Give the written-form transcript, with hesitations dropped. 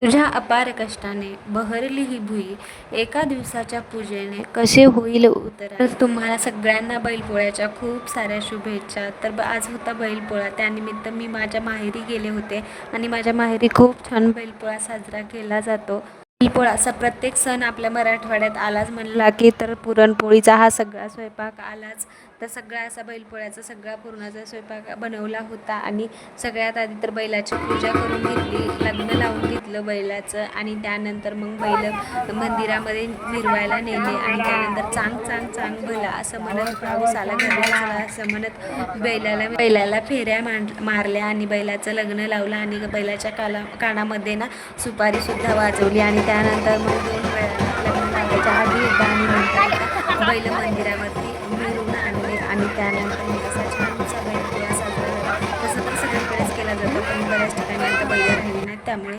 तुझ्या अपार कष्टाने बहरली ही भुई, एका दिवसाच्या पूजेने कसे होईल उतर. तर तुम्हाला सगळ्यांना बैलपोळ्याच्या खूप साऱ्या शुभेच्छा. तर आज होता बैलपोळा, त्यानिमित्त मी माझ्या माहेरी गेले होते आणि माझ्या माहेरी खूप छान बैलपोळा साजरा केला जातो. बैलपोळा असा प्रत्येक सण आपल्या मराठवाड्यात आलाच म्हणला की तर पुरणपोळीचा हा सगळा स्वयंपाक आलाच. तर सगळा असा बैलपोळ्याचा सगळा पुरणाचा स्वयंपाक बनवला होता आणि सगळ्यात आधी तर बैलाची पूजा करून घेतली, लग्न लावून घेतलं बैलाचं आणि त्यानंतर मग बैल मंदिरामध्ये मिरवायला नेले आणि त्यानंतर चांग चांग चांग भला असं म्हणत पाऊस आला घरी चला असं म्हणत बैलाला फेऱ्या मारल्या आणि बैलाचं लग्न लावलं आणि बैलाच्या कानामध्ये ना सुपारीसुद्धा वाजवली आणि त्यानंतर मग 2 वेळा लग्न लावायच्या आधी एकदा आणि नंतर बैल मंदिरावरती मिरवून आणले आणि त्यानंतर मग असा छानसा बैलपोळा साजरा झाला. तसं तर सगळीकडेच केला जातो पण बऱ्याच ठिकाणी आता बैल राहिली नाहीत त्यामुळे